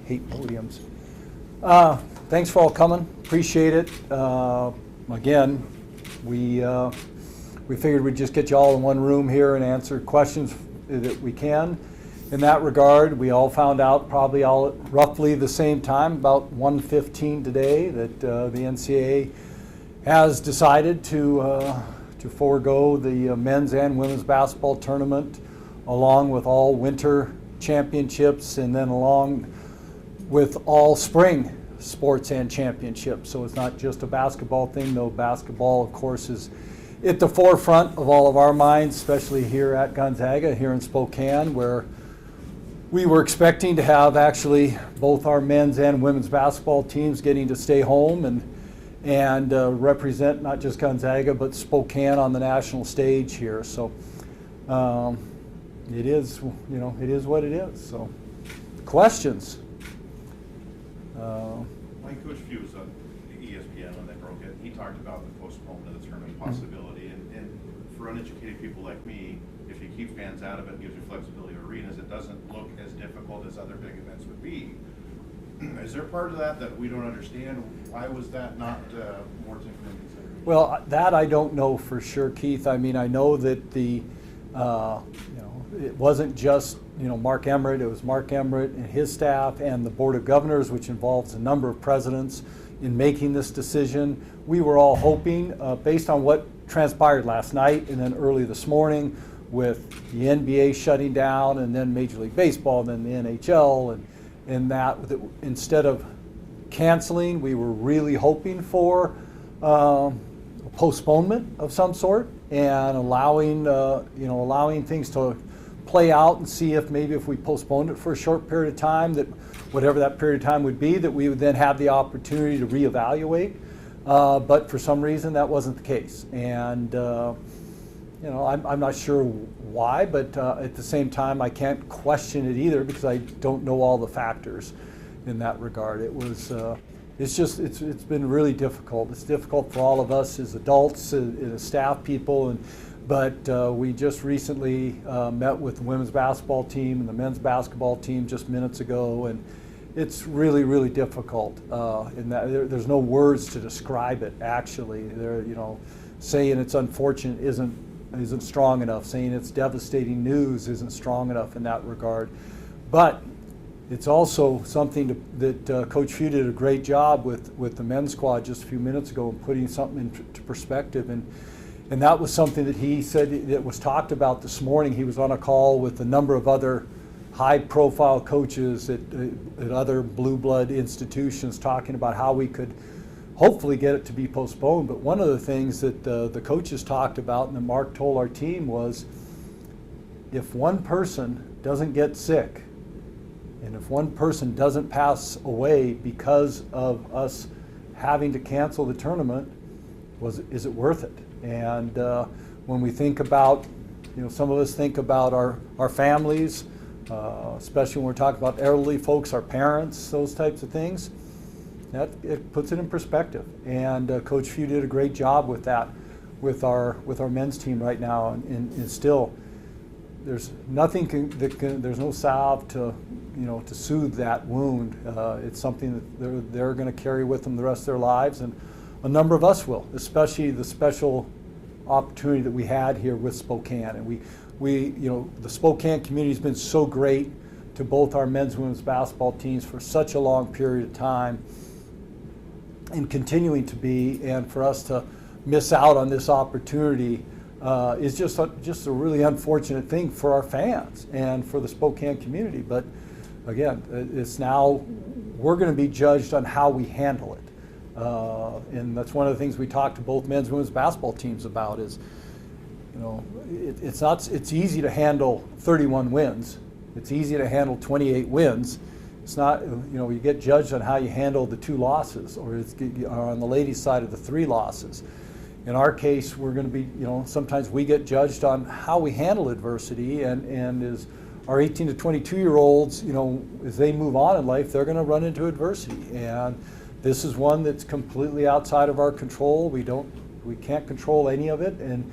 hate podiums. Thanks for all coming. Appreciate it. Again, we figured we'd just get you all in one room here and answer questions that we can. In that regard, we all found out probably all at roughly the same time, about 1:15 today, that the NCAA has decided to forego the men's and women's basketball tournament, along with all winter championships, and then along with all spring sports and championships. So it's not just a basketball thing, though basketball, of course, is at the forefront of all of our minds, especially here at Gonzaga, here in Spokane, where we were expecting to have actually both our men's and women's basketball teams getting to stay home and represent not just Gonzaga but Spokane on the national stage here. So it is, it is what it is. So questions? My coach Few was on ESPN when they broke it. He talked about the postponement of the tournament possibility, and for uneducated people like me, if you keep fans out of it and gives you flexibility of arenas, it doesn't look as difficult as other big events would be. Is there part of that we don't understand? Why was that not more taken into consideration? Well, that I don't know for sure, Keith. I mean, I know that the it wasn't just Mark Emmert. It was Mark Emmert and his staff and the Board of Governors, which involves a number of presidents, in making this decision. We were all hoping, based on what transpired last night and then early this morning, with the NBA shutting down and then Major League Baseball and then the NHL, and that instead of canceling, we were really hoping for a postponement of some sort and allowing things to play out and see if maybe if we postponed it for a short period of time, that whatever that period of time would be, that we would then have the opportunity to reevaluate. But for some reason that wasn't the case. And I'm not sure why, but at the same time I can't question it either because I don't know all the factors in that regard. It was it's been really difficult. It's difficult for all of us as adults, as staff people, but we just recently met with the women's basketball team and the men's basketball team just minutes ago, and it's really, really difficult. In that there's no words to describe it. Actually, saying it's unfortunate isn't strong enough. Saying it's devastating news isn't strong enough in that regard. But it's also something that Coach Few did a great job with the men's squad just a few minutes ago in putting something into perspective. And that was something that he said that was talked about this morning. He was on a call with a number of other high-profile coaches at other blue blood institutions talking about how we could hopefully get it to be postponed. But one of the things that the coaches talked about and that Mark told our team was, if one person doesn't get sick and if one person doesn't pass away because of us having to cancel the tournament, is it worth it? And when we think about, some of us think about our families, especially when we're talking about elderly folks, our parents, those types of things, that it puts it in perspective. And Coach Few did a great job with that, with our men's team right now. And still, there's nothing there's no salve to soothe that wound. It's something that they're going to carry with them the rest of their lives, and a number of us will, especially the special opportunity that we had here with Spokane. And we the Spokane community has been so great to both our men's and women's basketball teams for such a long period of time, and continuing to be. And for us to miss out on this opportunity is just a really unfortunate thing for our fans and for the Spokane community. But again, it's now we're going to be judged on how we handle it. And that's one of the things we talked to both men's and women's basketball teams about is, it's easy to handle 31 wins. It's easy to handle 28 wins. It's not, you get judged on how you handle the 2 losses, or on the ladies' side of the 3 losses. In our case, we're going to be, sometimes we get judged on how we handle adversity, and as our 18 to 22-year-olds, as they move on in life, they're going to run into adversity. And this is one that's completely outside of our control. We can't control any of it, and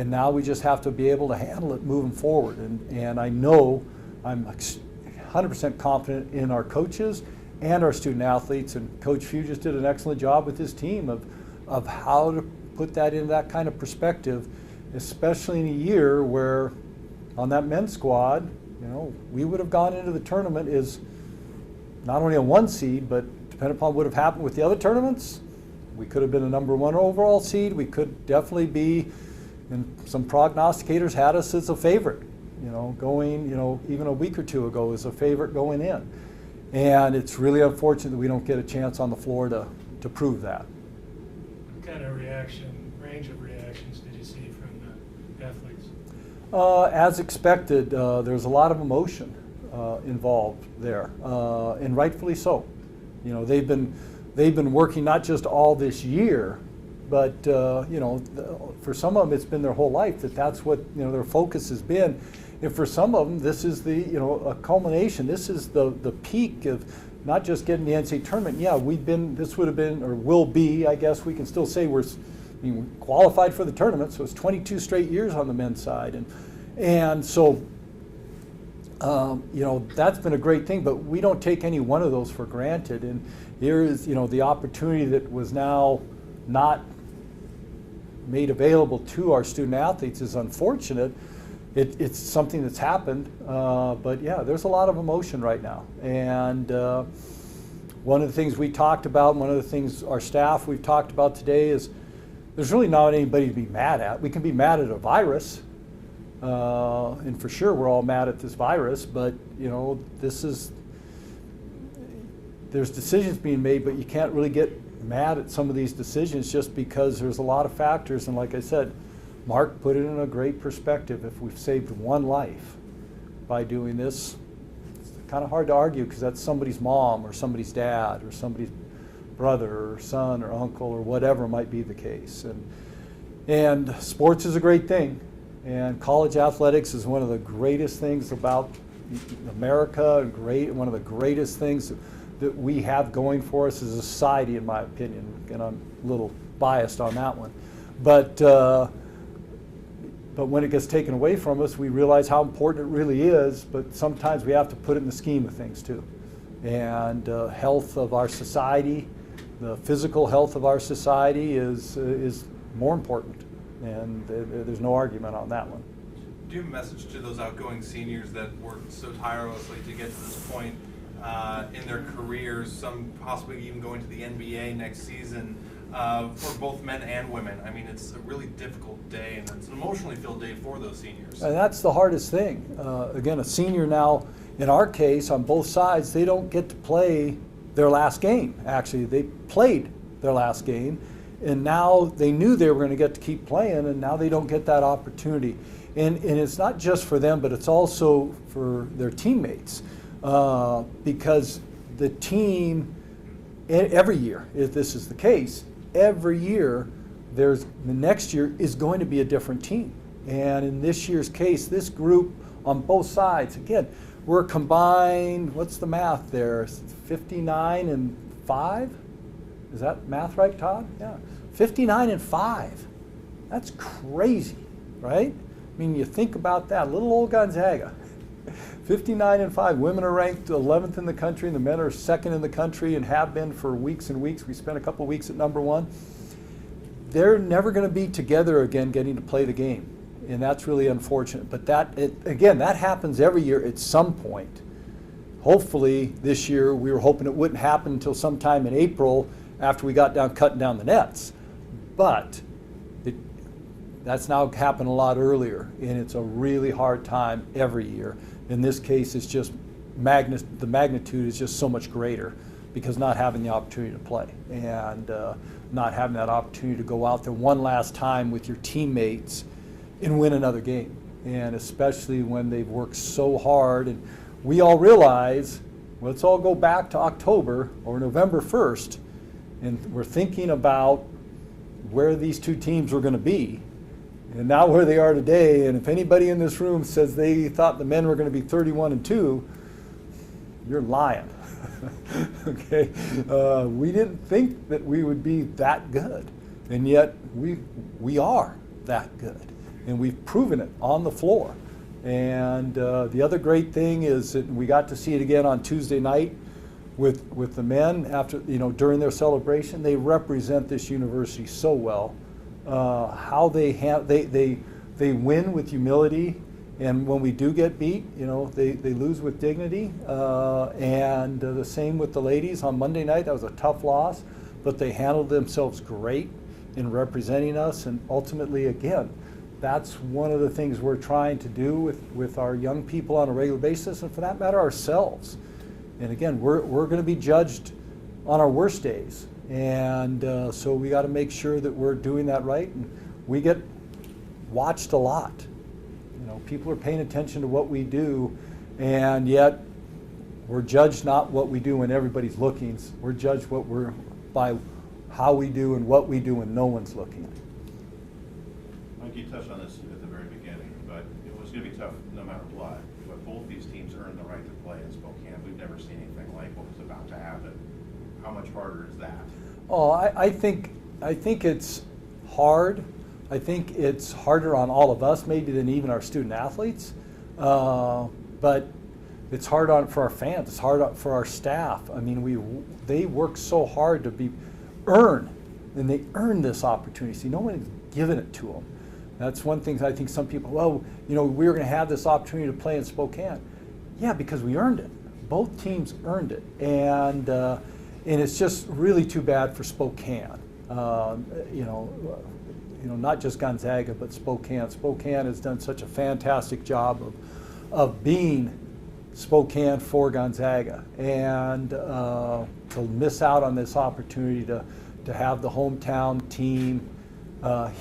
now we just have to be able to handle it moving forward. And I know I'm 100% confident in our coaches and our student athletes. And Coach Few just did an excellent job with his team of how to put that in that kind of perspective, especially in a year where on that men's squad, we would have gone into the tournament as not only a 1 seed, but depending upon what would have happened with the other tournaments, we could have been a number 1 overall seed. We could definitely be, and some prognosticators had us as a favorite, going, even a week or two ago as a favorite going in. And it's really unfortunate that we don't get a chance on the floor to prove that. What kind of range of reactions did you see from the athletes? As expected, there's a lot of emotion involved there, and rightfully so. They've been working not just all this year, but for some of them it's been their whole life that's what their focus has been, and for some of them this is a culmination. This is the peak of not just getting the NCAA tournament. Yeah, this would have been, or will be, I guess we can still say we're qualified for the tournament, so it's 22 straight years on the men's side, and so that's been a great thing, but we don't take any one of those for granted. And here is the opportunity that was now not made available to our student athletes is unfortunate. It's something that's happened, but yeah, there's a lot of emotion right now. And one of the things we talked about, one of the things our staff we've talked about today is there's really not anybody to be mad at. We can be mad at a virus, and for sure we're all mad at this virus, but there's decisions being made, but you can't really get mad at some of these decisions just because there's a lot of factors. And like I said, Mark put it in a great perspective. If we've saved 1 life by doing this, it's kind of hard to argue because that's somebody's mom or somebody's dad or somebody's brother or son or uncle or whatever might be the case. And sports is a great thing, and college athletics is one of the greatest things about America, and one of the greatest things that we have going for us as a society, in my opinion. And I'm a little biased on that one, but when it gets taken away from us, we realize how important it really is. But sometimes we have to put it in the scheme of things too. And health of our society, the physical health of our society is more important, and there's no argument on that one. Do you have a message to those outgoing seniors that worked so tirelessly to get to this point in their careers, some possibly even going to the NBA next season, for both men and women? I mean, it's a really difficult day, and it's an emotionally filled day for those seniors. And that's the hardest thing. Again, a senior now, in our case, on both sides, they don't get to play their last game. Actually, they played their last game, and now they knew they were going to get to keep playing, and now they don't get that opportunity. And it's not just for them, but it's also for their teammates. Because the team, every year, if this is the case, every year, the next year is going to be a different team. And in this year's case, this group on both sides, again, we're combined, what's the math there? 59 and 5? Is that math right, Todd? Yeah. 59 and 5. That's crazy, right? I mean, you think about that, little old Gonzaga. 59 and 5. Women are ranked 11th in the country, and the men are 2nd in the country and have been for weeks and weeks. We spent a couple weeks at number 1. They're never going to be together again getting to play the game, and that's really unfortunate. But that happens every year at some point. Hopefully this year, we were hoping it wouldn't happen until sometime in April after we got down cutting down the nets. But that's now happened a lot earlier, and it's a really hard time every year. In this case, it's just the magnitude is just so much greater because not having the opportunity to play and not having that opportunity to go out there one last time with your teammates and win another game. And especially when they've worked so hard, and we all realize, let's all go back to October or November 1st, and we're thinking about where these two teams were going to be. And now where they are today, and if anybody in this room says they thought the men were going to be 31 and 2, you're lying. Okay, we didn't think that we would be that good, and yet we are that good, and we've proven it on the floor. And the other great thing is that we got to see it again on Tuesday night with the men after, you know, during their celebration, they represent this university so well. How they have, they win with humility, and when we do get beat, you know, they lose with dignity. And the same with the ladies on Monday night. That was a tough loss, but they handled themselves great in representing us. And ultimately, again, that's one of the things we're trying to do with our young people on a regular basis, and for that matter, ourselves. And again, we're going to be judged on our worst days. And so we got to make sure that we're doing that right. And we get watched a lot. You know, people are paying attention to what we do, and yet we're judged not what we do when everybody's looking. We're judged by how we do and what we do when no one's looking. Mike, you touched on this at the very beginning, but it was going to be tough no matter what. But both these teams earned the right to play in Spokane. We've never seen anything like what was about to happen. How much harder is that? Oh, I think it's hard. I think it's harder on all of us maybe than even our student athletes. But it's hard for our fans. It's hard for our staff. I mean, they work so hard to and they earn this opportunity. See, no one is giving it to them. That's one thing I think some people, well, you know, we were going to have this opportunity to play in Spokane. Yeah, because we earned it. Both teams earned it. And it's just really too bad for Spokane. You know, not just Gonzaga, but Spokane. Spokane has done such a fantastic job of being Spokane for Gonzaga, and to miss out on this opportunity to have the hometown team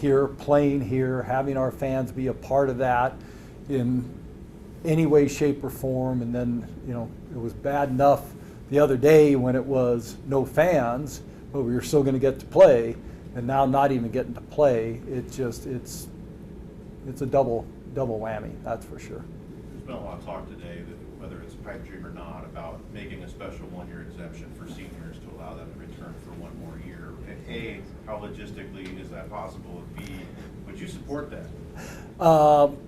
here, playing here, having our fans be a part of that in any way, shape, or form. And then, you know, it was bad enough the other day when it was no fans, but we were still going to get to play, and now not even getting to play. It's a double whammy, that's for sure. There's been a lot of talk today that whether it's pipe dream or not about making a special one-year exemption for seniors to allow them to return for one more year. A, how logistically is that possible? B, would you support that?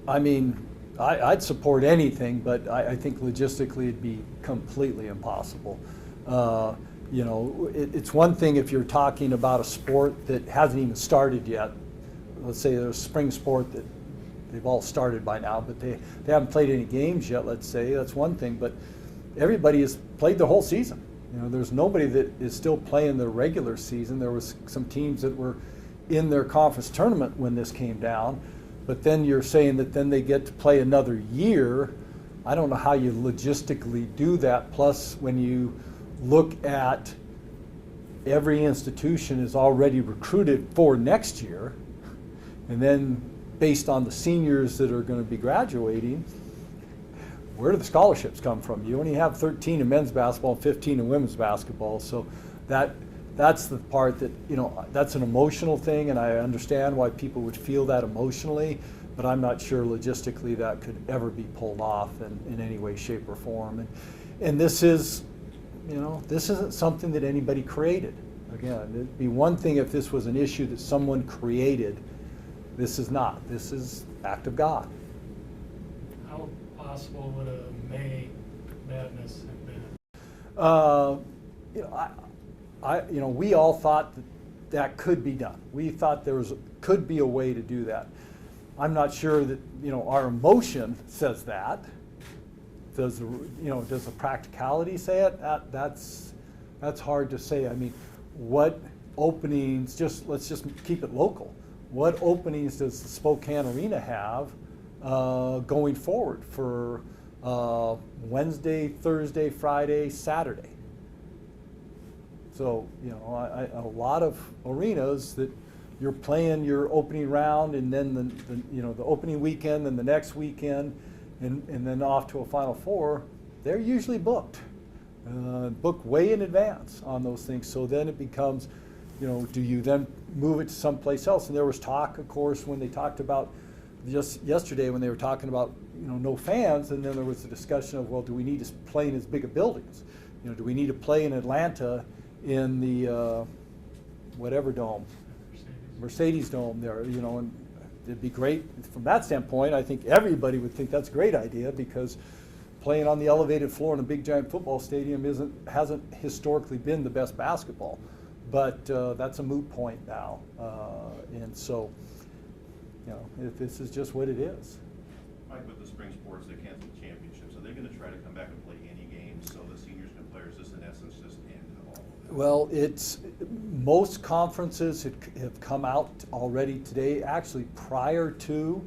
I mean, I'd support anything, but I think logistically it'd be completely impossible. You know, it's one thing if you're talking about a sport that hasn't even started yet. Let's say there's a spring sport that they've all started by now, but they haven't played any games yet, let's say. That's one thing, but everybody has played the whole season. You know, there's nobody that is still playing the regular season. There was some teams that were in their conference tournament when this came down, but then you're saying that then they get to play another year. I don't know how you logistically do that. Plus, when you look at every institution is already recruited for next year, and then based on the seniors that are going to be graduating, where do the scholarships come from? You only have 13 in men's basketball and 15 in women's basketball. So that's the part that, you know, that's an emotional thing, and I understand why people would feel that emotionally, but I'm not sure logistically that could ever be pulled off in any way, shape, or form. And this is, you know, this isn't something that anybody created. Again, it'd be one thing if this was an issue that someone created. This is not. This is act of God. How possible would a May Madness have been? You know, we all thought that could be done. We thought could be a way to do that. I'm not sure that, you know, our emotion says that. Does the practicality say it? That's hard to say. I mean, what openings? Let's just keep it local. What openings does the Spokane Arena have going forward for Wednesday, Thursday, Friday, Saturday? So, you know, a lot of arenas that you're playing your opening round, and then the opening weekend, and the next weekend, and then off to a Final Four, they're usually booked way in advance on those things. So then it becomes, you know, do you then move it to someplace else? And there was talk, of course, when they talked about just yesterday when they were talking about, you know, no fans, and then there was a discussion of, well, do we need to play in as big of buildings? You know, do we need to play in Atlanta in the whatever dome, Mercedes Dome there? You know, and it'd be great from that standpoint. I think everybody would think that's a great idea because playing on the elevated floor in a big giant football stadium hasn't historically been the best basketball, but that's a moot point now, and so, you know, this is just what it is. Mike, with the spring sports, they canceled championships. Are they going to try to come back and play any games so the seniors can play, or is this in essence just the end of all of that? Well, most conferences have come out already today. Actually, prior to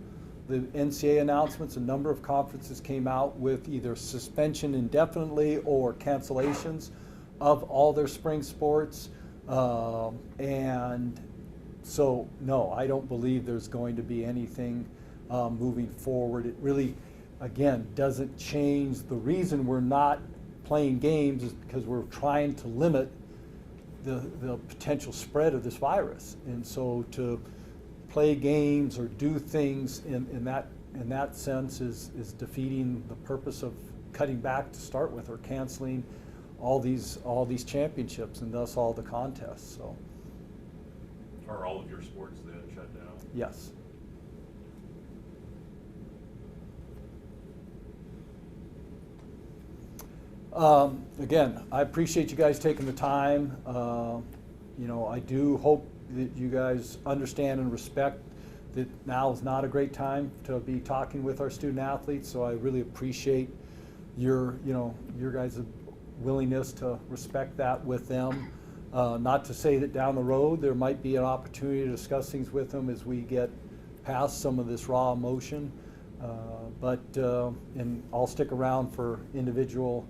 the NCAA announcements, a number of conferences came out with either suspension indefinitely or cancellations of all their spring sports. And so, no, I don't believe there's going to be anything moving forward. It really, again, doesn't change. The reason we're not playing games is because we're trying to limit the potential spread of this virus. And so to play games or do things in that sense is defeating the purpose of cutting back to start with, or canceling all these championships and thus all the contests. So Are all of your sports then shut down? yes. Again, I appreciate you guys taking the time. You know, I do hope that you guys understand and respect that now is not a great time to be talking with our student athletes. So I really appreciate your guys' willingness to respect that with them. Not to say that down the road there might be an opportunity to discuss things with them as we get past some of this raw emotion. And I'll stick around for individual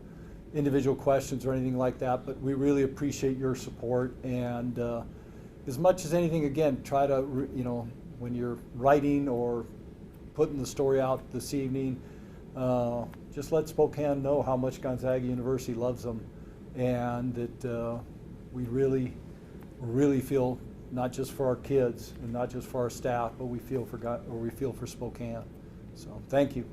questions or anything like that, but we really appreciate your support. And as much as anything, again, try to, when you're writing or putting the story out this evening, just let Spokane know how much Gonzaga University loves them, and that we really feel not just for our kids and not just for our staff, but we feel for Spokane. So thank you.